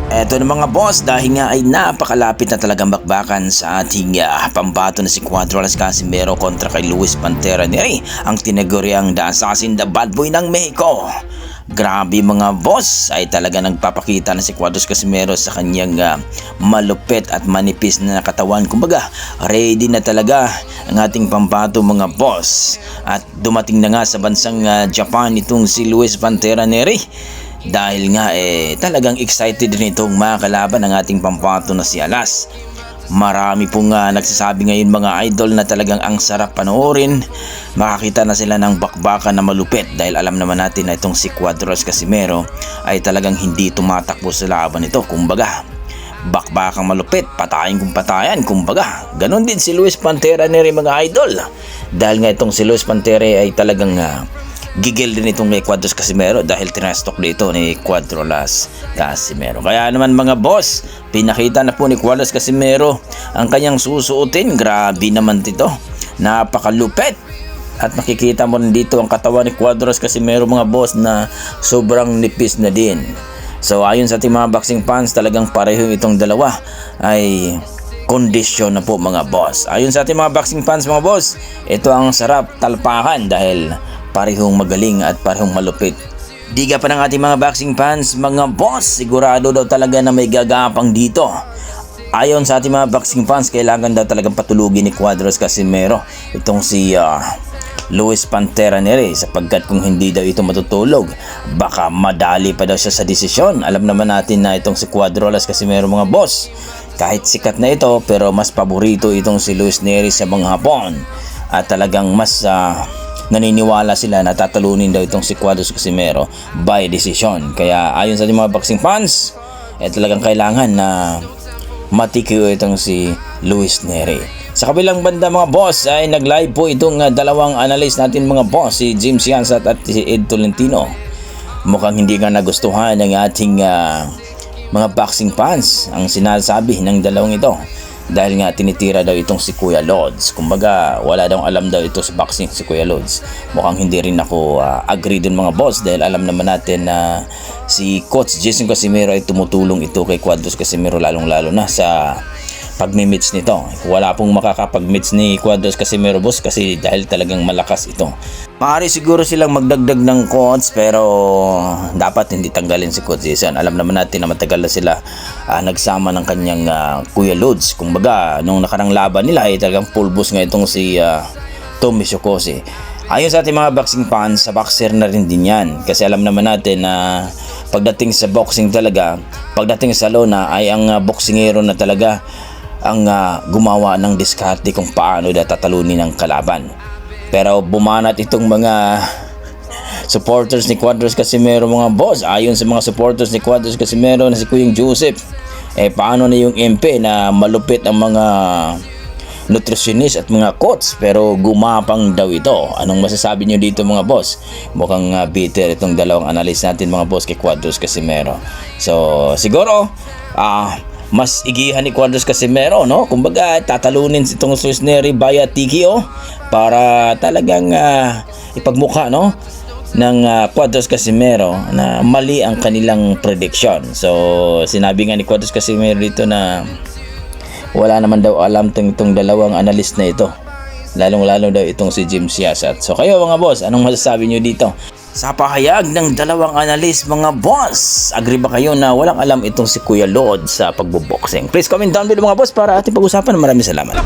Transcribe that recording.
Eto na mga boss, dahil nga ay napakalapit na talagang bakbakan sa ating pambato na si Cuadro Las Casimero kontra kay Luis Pantera Neri, ang tinaguriang The Assassin, the Bad Boy ng Mexico. Grabe mga boss, ay talaga nagpapakita na si Cuadro Casimero sa kanyang malupit at manipis na katawan. Kumbaga, ready na talaga ang ating pambato mga boss. At dumating na nga sa bansang Japan itong si Luis Pantera Neri. Dahil nga talagang excited din itong makakalaban ng ating pambato na si Alas. Marami pong nagsasabi ngayon mga idol na talagang ang sarap panoorin. Makakita na sila ng bakbakan na malupit dahil alam naman natin na itong si Cuadro Casimero ay talagang hindi tumatakbo sa laban ito. Kumbaga, bakbakang malupit, patayin kung patayan. Kumbaga, ganon din si Luis Pantera Neri mga idol. Dahil nga itong si Luis Pantera ay talagang gigil din itong kay Cuadro Casimero dahil tinastok dito ni Cuadro Las Casimero. Kaya naman mga boss, pinakita na po ni Cuadro Casimero ang kanyang susuotin. Grabe naman dito, napakalupit. At makikita mo rin dito ang katawan ni Cuadro Casimero mga boss na sobrang nipis na din. So ayon sa ating mga boxing fans, talagang pareho itong dalawa ay kondisyon na po mga boss. Ayon sa ating mga boxing fans mga boss, ito ang sarap talpakan dahil parehong magaling at parehong malupit. Diga pa ng ating mga boxing fans mga boss, sigurado daw talaga na may gagapang dito. Ayon sa ating mga boxing fans, kailangan daw talagang patulugin ni Cuadro Casimero itong si Luis Pantera Neri, sapagkat kung hindi daw ito matutulog, baka madali pa daw siya sa desisyon. Alam naman natin na itong si Cuadro Casimero mga boss, kahit sikat na ito, pero mas paborito itong si Luis Neri sa mga Hapon. At talagang mas naniniwala sila na tatalunin daw itong si Cuadro Casimero by decision. Kaya ayon sa ating mga boxing fans, talagang kailangan na matikiyo itong si Luis Neri. Sa kabilang banda mga boss ay nag-live po itong dalawang analyst natin mga boss, si James Yansat at si Ed Tolentino. Mukhang hindi nga nagustuhan ng ating mga boxing fans ang sinasabi ng dalawang ito. Dahil nga tinitira daw itong si Kuya Lods. Kumbaga wala daw alam daw ito sa boxing si Kuya Lods. Mukhang hindi rin ako agree dun mga boss, dahil alam naman natin na si Coach Jason Casimero ay tumutulong ito kay Cuadro Casimero, lalong lalo na sa pagmi-meets nito. Wala pong makakapag-meets ni Cuadro Casimero boss kasi dahil talagang malakas ito. Maaari siguro silang magdagdag ng coach, pero dapat hindi tanggalin si Coach Jason. Alam naman natin na matagal na sila nagsama ng kanyang Kuya Lods. Kumbaga nung nakarang laban nila ay talagang pulbos nga itong si Tommy Shokosi. Ayon sa ating mga boxing fans, sa boxer na rin din yan. Kasi alam naman natin na pagdating sa boxing talaga, pagdating sa lona ay ang boksingero na talaga ang gumawa ng diskarte kung paano tatalunin ng kalaban. Pero bumanat itong mga supporters ni Cuadro Casimero mga boss. Ayon sa mga supporters ni Cuadro Casimero na si Kuyang Joseph, paano na yung MP na malupit ang mga nutritionist at mga coach, pero gumapang daw ito. Anong masasabi nyo dito mga boss? Mukhang bitter itong dalawang analyst natin mga boss kay Cuadro Casimero. So siguro mas igihan ni Cuadro Casimero, no? Kumbaga tatalunin itong Luis Neri via TKO para talagang ipagmukha, no, ng Cuadro Casimero na mali ang kanilang prediction. So sinabi nga ni Cuadro Casimero dito na wala naman daw alam itong dalawang analyst na ito, lalong-lalo daw itong si James Yansat. So kayo mga boss, anong masasabi nyo dito sa pahayag ng dalawang analyst mga boss? Agree ba kayo na walang alam itong si Kuya Lod sa pagboboxing? Please comment down below mga boss para ating pag-usapan. Maraming salamat.